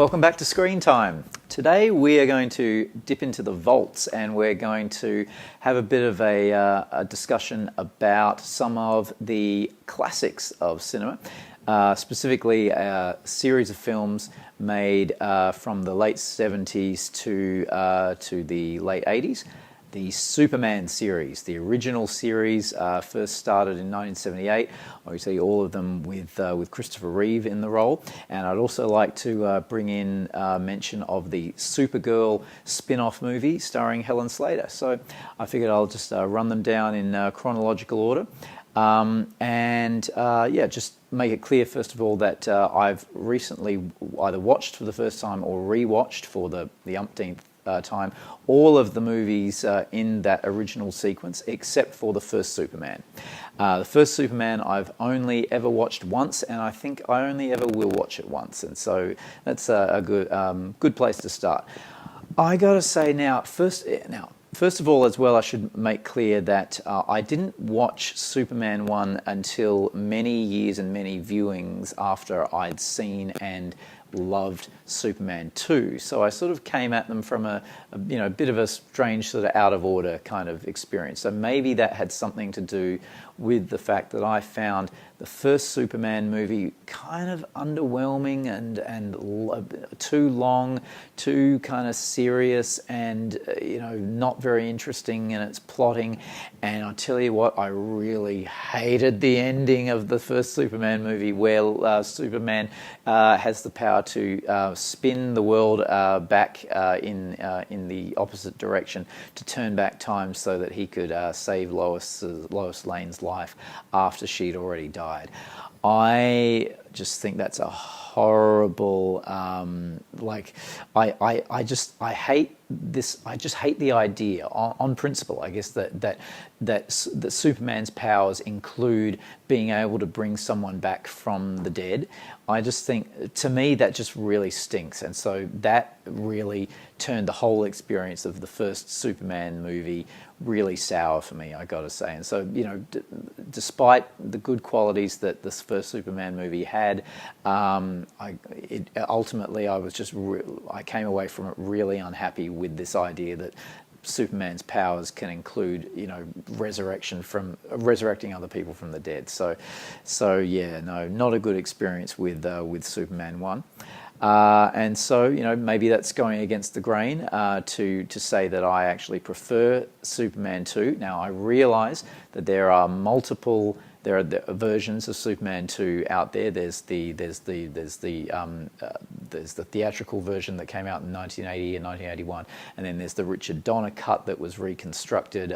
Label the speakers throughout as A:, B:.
A: Welcome back to Screen Time. Today we are going to dip into the vaults and we're going to have a bit of a discussion about some of the classics of cinema, specifically a series of films made from the late 70s to the late 80s. The Superman series, the original series, first started in 1978. Obviously, all of them with Christopher Reeve in the role. And I'd also like to bring in mention of the Supergirl spin-off movie starring Helen Slater. So I figured I'll just run them down in chronological order. Just make it clear, first of all, that I've recently either watched for the first time or re-watched for the umpteenth time all of the movies in that original sequence except for the first Superman. The first Superman I've only ever watched once, and I think I only ever will watch it once, and so that's a good place to start. I gotta say first of all, as well, I should make clear that I didn't watch Superman 1 until many years and many viewings after I'd seen and loved Superman 2. So I sort of came at them from a bit of a strange sort of out of order kind of experience. So maybe that had something to do with the fact that I found the first Superman movie kind of underwhelming and too long, too kind of serious, and not very interesting in its plotting. And I tell you what, I really hated the ending of the first Superman movie, where Superman has the power to spin the world back in the opposite direction, to turn back time so that he could save Lois Lane's life after she'd already died. I just think that's a horrible. I hate this. I just hate the idea on principle, I guess, that Superman's powers include being able to bring someone back from the dead. I just think, to me, that just really stinks, and so that really turned the whole experience of the first Superman movie really sour for me, I gotta say. And so, despite the good qualities that this first Superman movie had, ultimately I came away from it really unhappy with this idea that Superman's powers can include, resurrecting other people from the dead. So yeah, no, not a good experience with Superman 1. And so, maybe that's going against the grain to say that I actually prefer Superman 2. Now, I realise that there are the versions of Superman 2 out there. There's the theatrical version that came out in 1980 and 1981, and then there's the Richard Donner cut that was reconstructed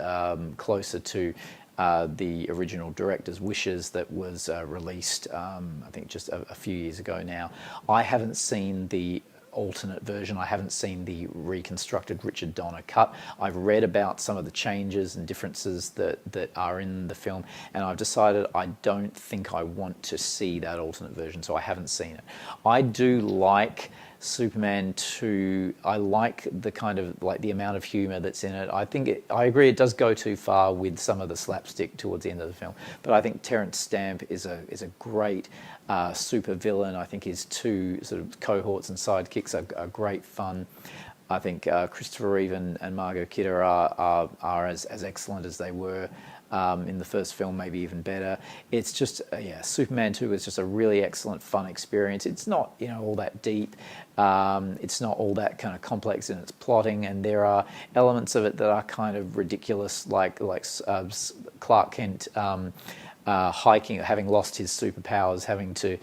A: closer to the original director's wishes, that was released, I think, just a few years ago now. I haven't seen the alternate version. I haven't seen the reconstructed Richard Donner cut. I've read about some of the changes and differences that are in the film, and I've decided I don't think I want to see that alternate version, so I haven't seen it. I do like Superman 2. I like the kind of the amount of humour that's in it. I agree it does go too far with some of the slapstick towards the end of the film, but I think Terence Stamp is a great super villain. I think his two sort of cohorts and sidekicks are great fun. I think Christopher Reeve and Margot Kidder are as excellent as they were in the first film, maybe even better. It's just, Superman 2 is just a really excellent, fun experience. It's not, all that deep. It's not all that kind of complex in its plotting, and there are elements of it that are kind of ridiculous, like Clark Kent hiking, having lost his superpowers, having to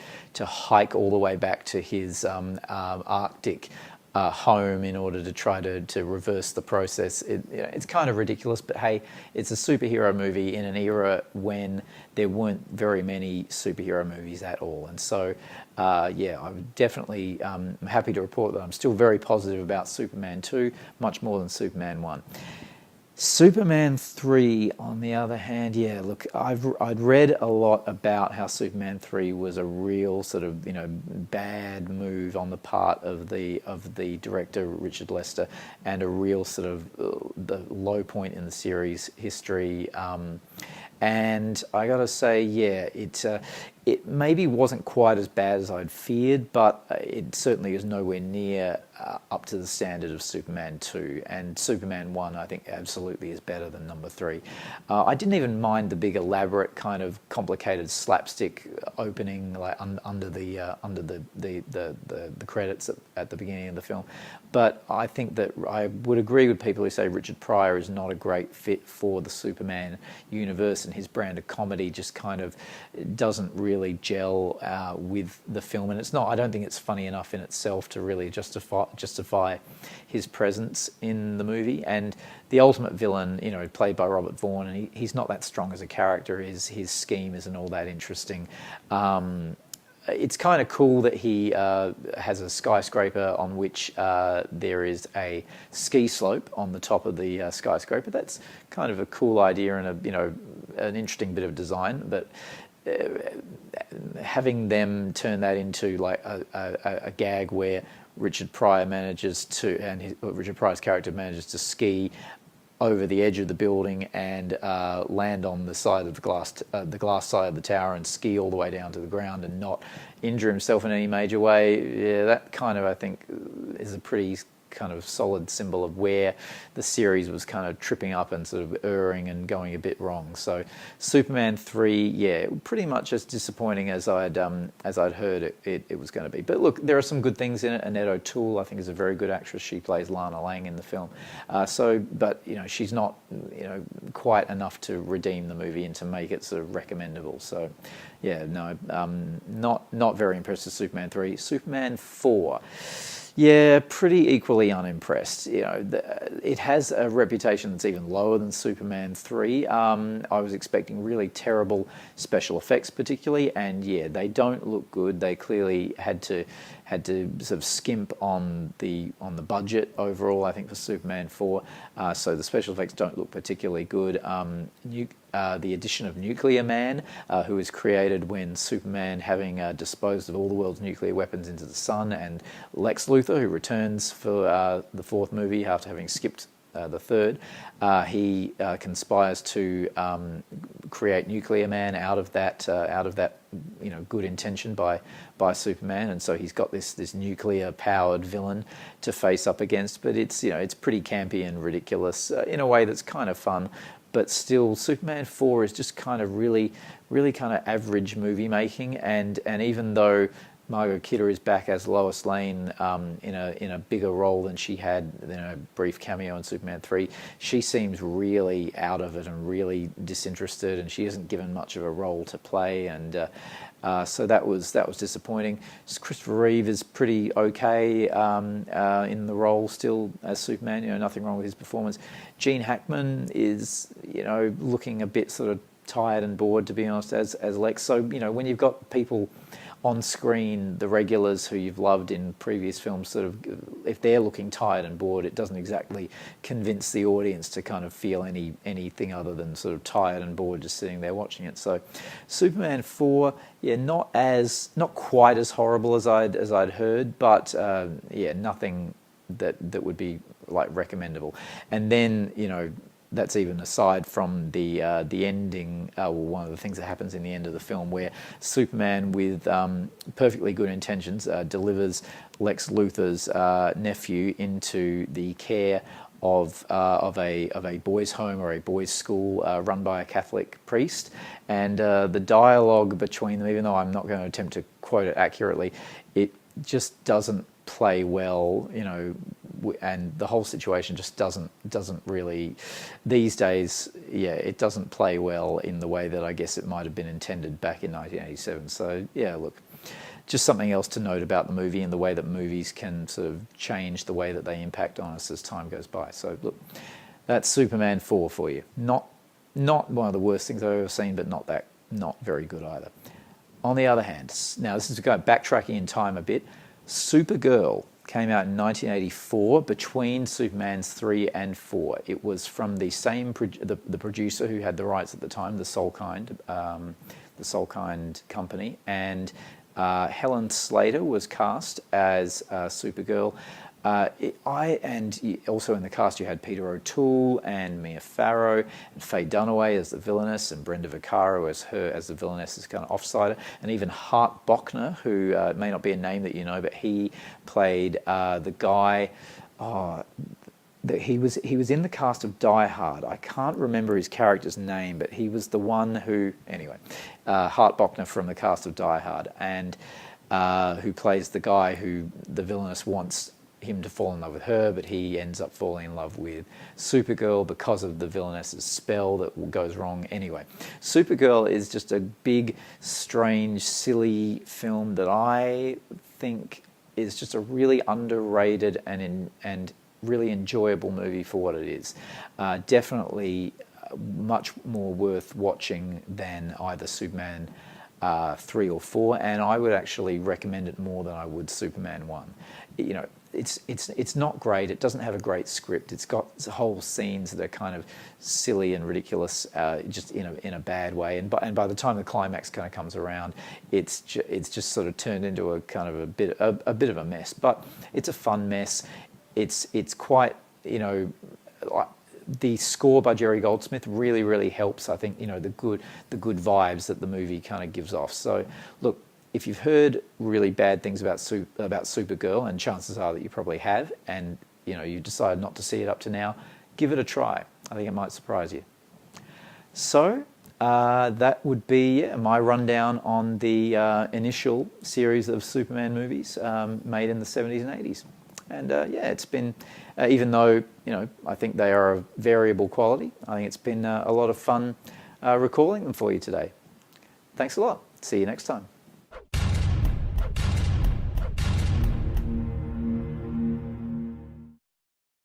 A: hike all the way back to his Arctic home in order to try to reverse the process. It's kind of ridiculous, but hey, it's a superhero movie in an era when there weren't very many superhero movies at all. And so, I'm definitely happy to report that I'm still very positive about Superman 2, much more than Superman 1. Superman 3, on the other hand, look, I'd read a lot about how Superman 3 was a real sort of bad move on the part of the director Richard Lester, and a real sort of the low point in the series history. And I got to say, yeah, it maybe wasn't quite as bad as I'd feared, but it certainly is nowhere near up to the standard of Superman 2. And Superman 1, I think, absolutely is better than number 3. I didn't even mind the big, elaborate, kind of complicated slapstick opening, like under the credits at the beginning of the film. But I think that I would agree with people who say Richard Pryor is not a great fit for the Superman universe, and his brand of comedy just kind of doesn't really gel with the film. And it's not, I don't think it's funny enough in itself to really justify his presence in the movie. And the ultimate villain, you know, played by Robert Vaughn, and he's not that strong as a character. His scheme isn't all that interesting. It's kind of cool that he has a skyscraper on which there is a ski slope on the top of the skyscraper. That's kind of a cool idea and an interesting bit of design. But having them turn that into like a gag where Richard Pryor's character manages to ski over the edge of the building and land on the side of the glass side of the tower and ski all the way down to the ground and not injure himself in any major way. Yeah, that kind of, I think, is a pretty kind of solid symbol of where the series was kind of tripping up and sort of erring and going a bit wrong. So Superman 3, yeah, pretty much as disappointing as I'd heard it was going to be. But look, there are some good things in it. Annette O'Toole, I think, is a very good actress. She plays Lana Lang in the film. But you know, she's not, you know, quite enough to redeem the movie and to make it sort of recommendable. So yeah, no, not very impressed with Superman 3. Superman 4. Yeah, pretty equally unimpressed. You know, it has a reputation that's even lower than Superman 3. I was expecting really terrible special effects, particularly, and yeah, they don't look good. They clearly had to sort of skimp on the budget overall, I think, for Superman 4. So the special effects don't look particularly good. The addition of Nuclear Man, who was created when Superman, having disposed of all the world's nuclear weapons into the sun, and Lex Luthor, who returns for the fourth movie after having skipped the third, he conspires to create Nuclear Man out of that good intention by Superman, and so he's got this nuclear powered villain to face up against. But it's pretty campy and ridiculous in a way that's kind of fun. But still, Superman 4 is just kind of really kind of average movie making, and even though Margot Kidder is back as Lois Lane in a bigger role than she had in a brief cameo in Superman 3, she seems really out of it and really disinterested, and she isn't given much of a role to play, and so that was disappointing. Christopher Reeve is pretty okay in the role still as Superman. You know, nothing wrong with his performance. Gene Hackman is, you know, looking a bit sort of tired and bored, to be honest, as Lex. So, you know, when you've got people on screen, the regulars who you've loved in previous films, sort of, if they're looking tired and bored, it doesn't exactly convince the audience to kind of feel anything other than sort of tired and bored just sitting there watching it. So Superman 4, yeah, not quite as horrible as I'd heard, but yeah, nothing that would be like recommendable. And then, you know, that's even aside from the ending, one of the things that happens in the end of the film, where Superman, with perfectly good intentions, delivers Lex Luthor's nephew into the care of a boys' home or a boys' school run by a Catholic priest. And the dialogue between them, even though I'm not going to attempt to quote it accurately, it just doesn't play well, you know, and the whole situation just doesn't really, these days, yeah, it doesn't play well in the way that I guess it might have been intended back in 1987. So yeah, look, just something else to note about the movie and the way that movies can sort of change the way that they impact on us as time goes by. So look, that's Superman 4 for you. Not one of the worst things I've ever seen, but not very good either. On the other hand, now this is backtracking in time a bit. Supergirl came out in 1984 between Superman's 3 and 4. It was from the same the producer who had the rights at the time, the Soul Kind company, and Helen Slater was cast as Supergirl. Also in the cast you had Peter O'Toole and Mia Farrow and Faye Dunaway as the villainess, and Brenda Vaccaro as the villainess, as kind of offsider, and even Hart Bochner, who may not be a name that you know, but he played the guy. He was in the cast of Die Hard. I can't remember his character's name, but he was the one who, anyway, Hart Bochner from the cast of Die Hard, and who plays the guy who the villainess wants him to fall in love with her, but he ends up falling in love with Supergirl because of the villainess's spell that goes wrong. Anyway, Supergirl is just a big, strange, silly film that I think is just a really underrated and really enjoyable movie for what it is. Definitely much more worth watching than either Superman 3 or 4, and I would actually recommend it more than I would Superman 1. You know, it's not great. It doesn't have a great script. It's got whole scenes that are kind of silly and ridiculous, just in a bad way. And by the time the climax kind of comes around, it's just sort of turned into a kind of a bit of a mess. But it's a fun mess. It's quite, the score by Jerry Goldsmith really helps. I think, the good vibes that the movie kind of gives off. So look, if you've heard really bad things about Supergirl, and chances are that you probably have, and you decided not to see it up to now, give it a try. I think it might surprise you. So that would be my rundown on the initial series of Superman movies made in the 70s and 80s. And it's been, even though I think they are of variable quality, I think it's been a lot of fun recalling them for you today. Thanks a lot. See you next time.